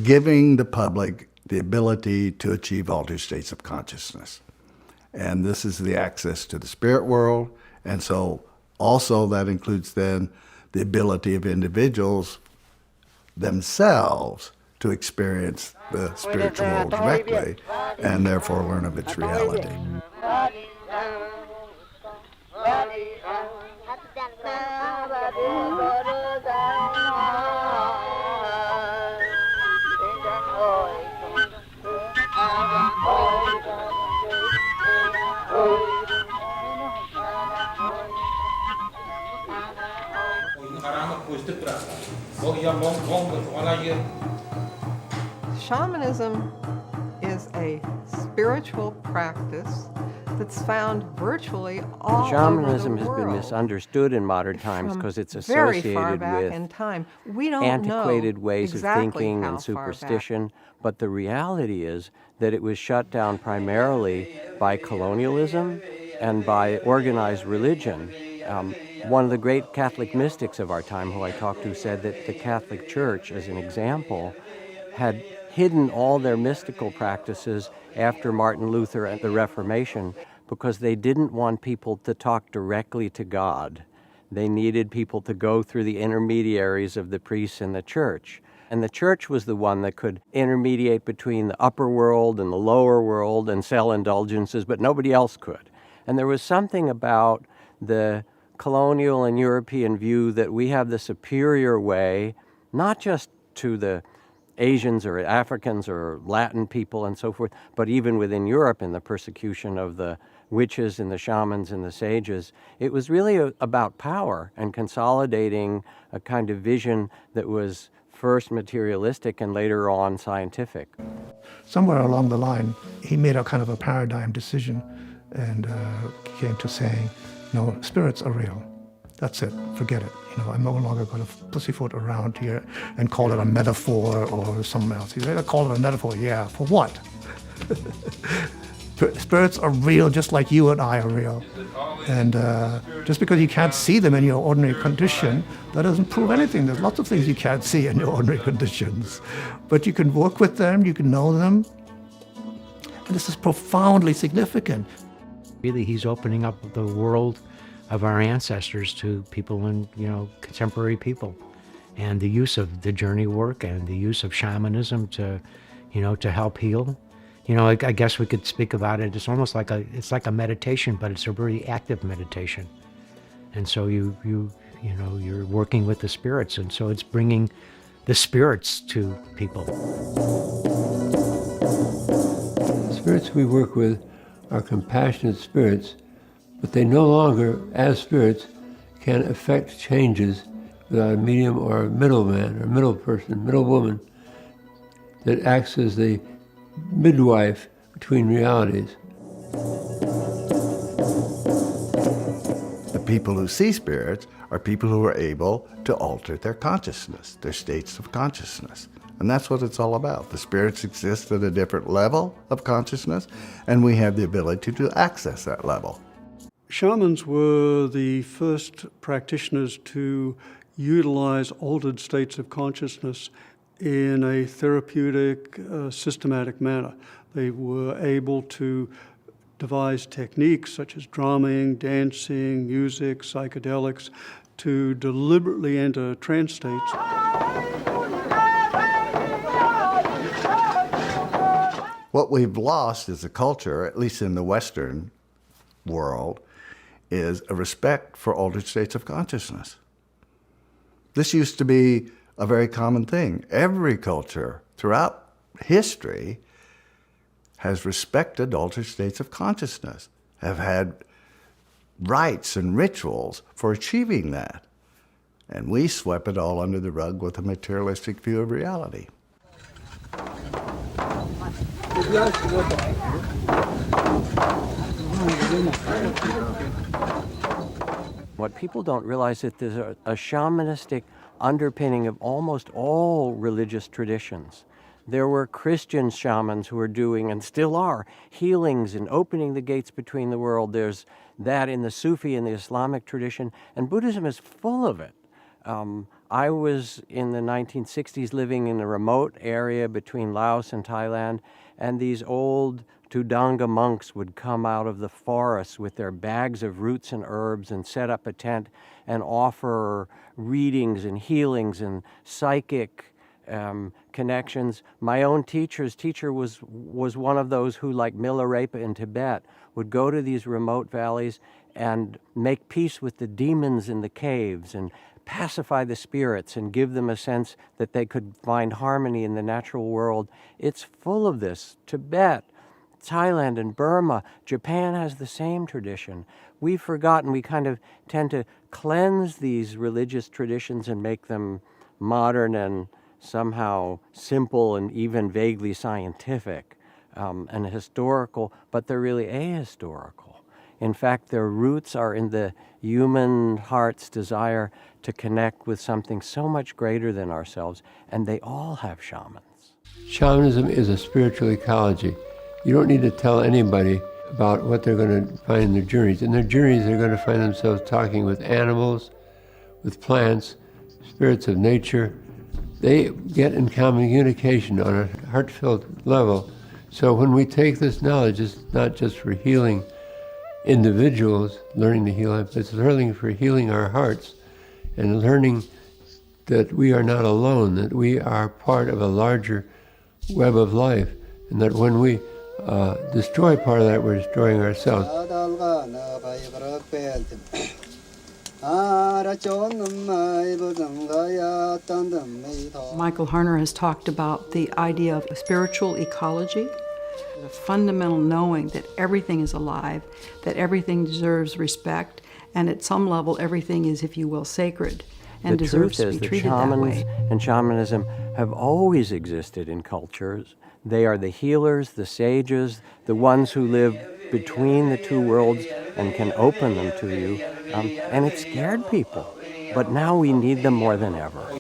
Giving the public the ability to achieve altered states of consciousness. And this is the access to the spirit world. And so also that includes then the ability of individuals themselves to experience the spiritual world directly and therefore learn of its reality. Shamanism is a spiritual practice that's found virtually all Shamanism over the has world. been misunderstood in modern times because it's Very far associated back with in time. We don't antiquated know ways exactly of thinking how and far back. superstition, but the reality is that it was shut down primarily by colonialism and by organized religion. One of the great Catholic mystics of our time who I talked to said that the Catholic Church, as an example, had hidden all their mystical practices after Martin Luther and the Reformation because they didn't want people to talk directly to God. They needed people to go through the intermediaries of the priests and the church. And the church was the one that could intermediate between the upper world and the lower world and sell indulgences, but nobody else could. And there was something about the colonial and European view that we have the superior way, not just to the Asians or Africans or Latin people and so forth, but even within Europe in the persecution of the witches and the shamans and the sages. It was really about power and consolidating a kind of vision that was first materialistic and later on scientific. Somewhere along the line, he made a kind of a paradigm decision and came to saying, no, spirits are real. That's it, forget it. I'm no longer going to pussyfoot around here and call it a metaphor or something else. He said, I call it a metaphor, yeah, for what? Spirits are real just like you and I are real. And just because you can't see them in your ordinary condition, that doesn't prove anything. There's lots of things you can't see in your ordinary conditions. But you can work with them, you can know them. And this is profoundly significant. Really, he's opening up the world of our ancestors to people and, contemporary people. And the use of the journey work and the use of shamanism to help heal. I guess we could speak about it. It's almost like a meditation, but it's a very active meditation. And so you're working with the spirits, and so it's bringing the spirits to people. The spirits we work with are compassionate spirits, but they no longer, as spirits, can effect changes without a medium or a middleman or middle person, middle woman, that acts as the midwife between realities. The people who see spirits are people who are able to alter their consciousness, their states of consciousness. And that's what it's all about. The spirits exist at a different level of consciousness, and we have the ability to access that level. Shamans were the first practitioners to utilize altered states of consciousness in a therapeutic, systematic manner. They were able to devise techniques such as drumming, dancing, music, psychedelics, to deliberately enter trance states. What we've lost as a culture, at least in the Western world, is a respect for altered states of consciousness. This used to be a very common thing. Every culture throughout history has respected altered states of consciousness, have had rites and rituals for achieving that. And we swept it all under the rug with a materialistic view of reality. What people don't realize is that there's a shamanistic underpinning of almost all religious traditions. There were Christian shamans who were doing, and still are, healings and opening the gates between the world. There's that in the Sufi and the Islamic tradition, and Buddhism is full of it. I was in the 1960s living in a remote area between Laos and Thailand, and these old Tudanga monks would come out of the forest with their bags of roots and herbs and set up a tent and offer readings and healings and psychic connections. My own teacher's teacher was one of those who, like Milarepa in Tibet, would go to these remote valleys and make peace with the demons in the caves and pacify the spirits and give them a sense that they could find harmony in the natural world. It's full of this. Tibet, Thailand and Burma, Japan has the same tradition. We've forgotten, we kind of tend to cleanse these religious traditions and make them modern and somehow simple and even vaguely scientific and historical, but they're really ahistorical. In fact, their roots are in the human heart's desire to connect with something so much greater than ourselves, and they all have shamans. Shamanism is a spiritual ecology. You don't need to tell anybody about what they're going to find in their journeys. In their journeys, they're going to find themselves talking with animals, with plants, spirits of nature. They get in communication on a heartfelt level. So when we take this knowledge, it's not just for healing individuals, learning to heal, but it's learning for healing our hearts and learning that we are not alone, that we are part of a larger web of life, and that when we destroy part of that, we're destroying ourselves. Michael Harner has talked about the idea of a spiritual ecology, a fundamental knowing that everything is alive, that everything deserves respect, and at some level everything is, if you will, sacred and deserves to be treated that way. The truth is that shamans and shamanism have always existed in cultures. They are the healers, the sages, the ones who live between the two worlds and can open them to you. And it scared people. But now we need them more than ever.